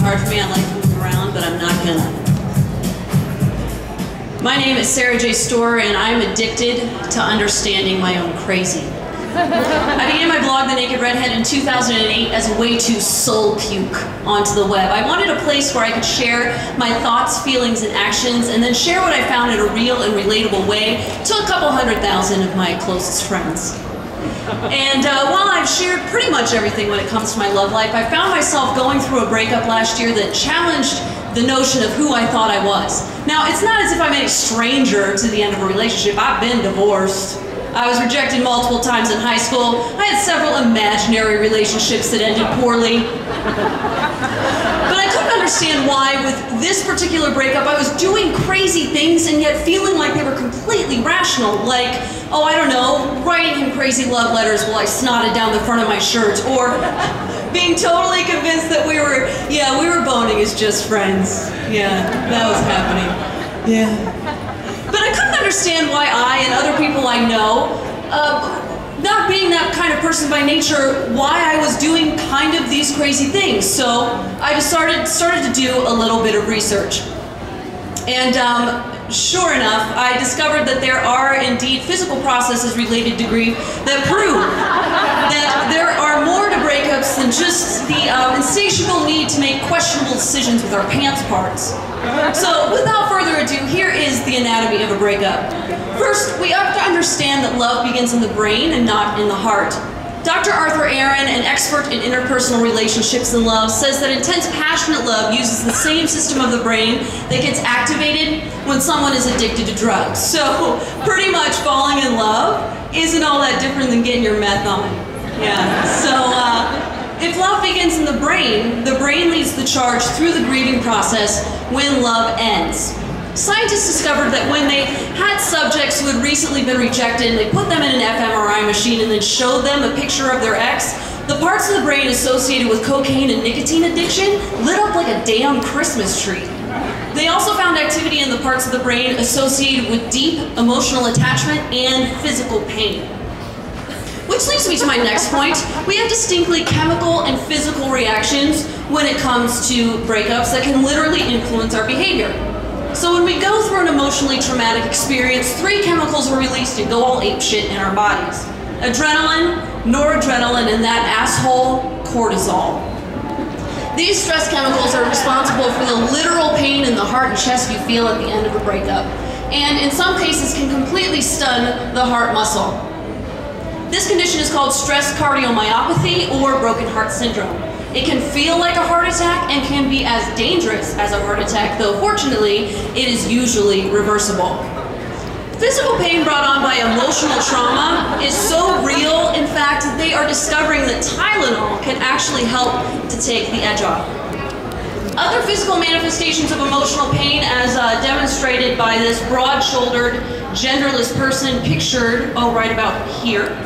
hard for me. I like to move around, but I'm not gonna. My name is Sarah J. Storer, and I'm addicted to understanding my own crazy. I began my blog, The Naked Redhead, in 2008 as a way to soul puke onto the web. I wanted a place where I could share my thoughts, feelings, and actions, and then share what I found in a real and relatable way to a couple 100,000 of my closest friends. And while I've shared pretty much everything when it comes to my love life, I found myself going through a breakup last year that challenged the notion of who I thought I was. Now, it's not as if I'm any stranger to the end of a relationship. I've been divorced. I was rejected multiple times in high school. I had several imaginary relationships that ended poorly. But I couldn't understand why, with this particular breakup, I was doing crazy things and yet feeling like they were completely rational. Like, oh, I don't know, writing him crazy love letters while I snotted down the front of my shirt, or being totally convinced that we were boning as just friends. Yeah, that was happening. Yeah. But I couldn't understand why I and other people I know, not being that kind of person by nature, why I was doing kind of these crazy things. So I just started to do a little bit of research. And sure enough, I discovered that there are indeed physical processes related to grief that prove that there are more to breakups than just the insatiable need to make questionable decisions with our pants parts. So without further ado, here is the anatomy of a breakup. First, we have to understand that love begins in the brain and not in the heart. Dr. Arthur Aaron, an expert in interpersonal relationships and love, says that intense, passionate love uses the same system of the brain that gets activated when someone is addicted to drugs. So pretty much falling in love isn't all that different than getting your meth on. Yeah. So if love begins in the brain leads the charge through the grieving process when love ends. Scientists discovered that when they had subjects who had recently been rejected and they put them in an fMRI machine and then showed them a picture of their ex, the parts of the brain associated with cocaine and nicotine addiction lit up like a damn Christmas tree. They also found activity in the parts of the brain associated with deep emotional attachment and physical pain. Which leads me to my next point. We have distinctly chemical and physical reactions when it comes to breakups that can literally influence our behavior. So when we go through an emotionally traumatic experience, 3 chemicals are released and go all apeshit in our bodies. Adrenaline, noradrenaline, and that asshole, cortisol. These stress chemicals are responsible for the literal pain in the heart and chest you feel at the end of a breakup, and in some cases can completely stun the heart muscle. This condition is called stress cardiomyopathy or broken heart syndrome. It can feel like a heart attack and can be as dangerous as a heart attack, though fortunately, it is usually reversible. Physical pain brought on by emotional trauma is so real, in fact, that they are discovering that Tylenol can actually help to take the edge off. Other physical manifestations of emotional pain, as demonstrated by this broad-shouldered, genderless person pictured, right about here,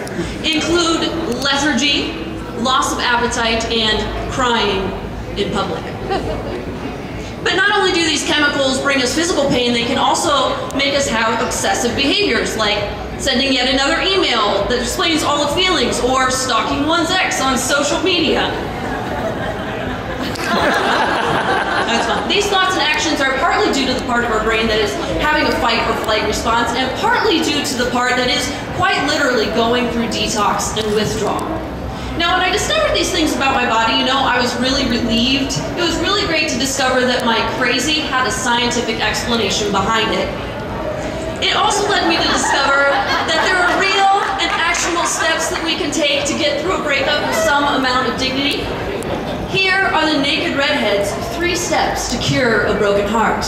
include lethargy, loss of appetite, and crying in public. But not only do these chemicals bring us physical pain, they can also make us have obsessive behaviors, like sending yet another email that explains all the feelings, or stalking one's ex on social media. That's fun. These thoughts and actions are partly due to the part of our brain that is having a fight or flight response, and partly due to the part that is quite literally going through detox and withdrawal. Now, when I discovered these things about my body, I was really relieved. It was really great to discover that my crazy had a scientific explanation behind it. It also led me to discover that there are real and actionable steps that we can take to get through a breakup with some amount of dignity. Here are the Naked Redhead's 3 steps to cure a broken heart.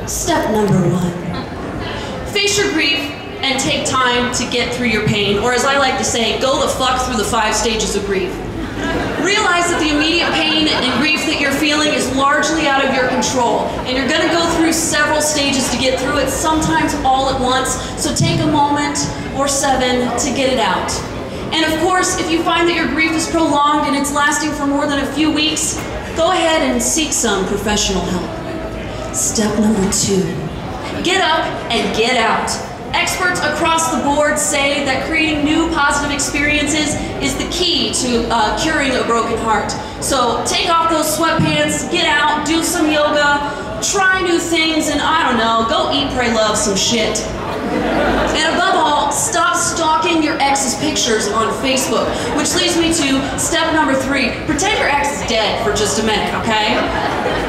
Step number 1. Face your grief and take time to get through your pain, or as I like to say, go the fuck through the 5 stages of grief. Realize that the immediate pain and grief that you're feeling is largely out of your control, and you're gonna go through several stages to get through it, sometimes all at once, so take a moment or 7 to get it out. And of course, if you find that your grief is prolonged and it's lasting for more than a few weeks, go ahead and seek some professional help. Step number 2, get up and get out. Experts across the board say that creating new positive experiences is the key to curing a broken heart. So take off those sweatpants, get out, do some yoga, try new things, and I don't know, go eat, pray, love some shit. And above all, stop stalking your ex's pictures on Facebook, which leads me to step number 3. Pretend your ex is dead for just a minute, okay?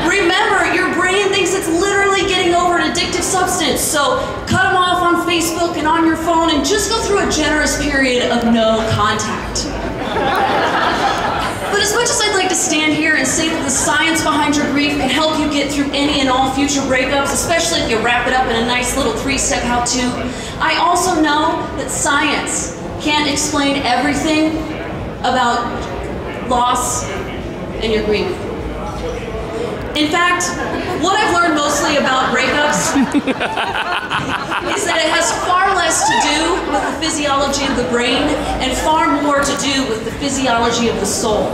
Remember, your brain thinks it's literally getting over an addictive substance, so cut them off on Facebook and on your phone and just go through a generous period of no contact. But as much as I'd like to stand here and say that the science behind your grief can help you get through any and all future breakups, especially if you wrap it up in a nice little 3-step how-to, I also know that science can't explain everything about loss and your grief. In fact, what I've learned mostly about breakups is that it has far less to do with the physiology of the brain and far more to do with the physiology of the soul.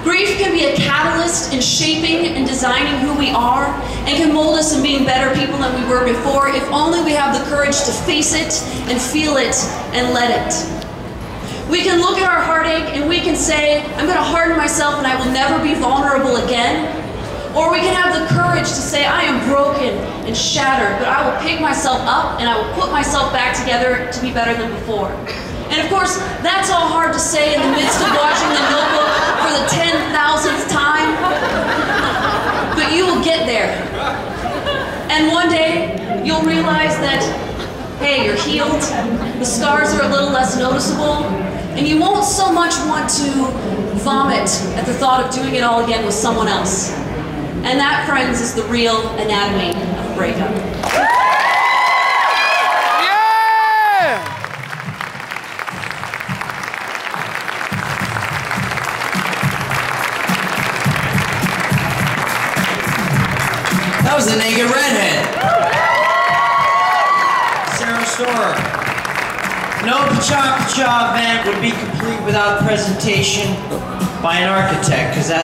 Grief can be a catalyst in shaping and designing who we are and can mold us in being better people than we were before if only we have the courage to face it and feel it and let it. We can look at our heartache and we can say, I'm going to harden myself and I will never be vulnerable again. Or we can have the courage to say, I am broken and shattered, but I will pick myself up and I will put myself back together to be better than before. And of course, that's all hard to say in the midst of watching The Notebook for the 10,000th time. But you will get there. And one day, you'll realize that, hey, you're healed, the scars are a little less noticeable, and you won't so much want to vomit at the thought of doing it all again with someone else. And that, friends, is the real anatomy of a breakup. Yeah! That was the Naked Redhead. Sarah Storer. No Pecha event would be complete without presentation by an architect, because that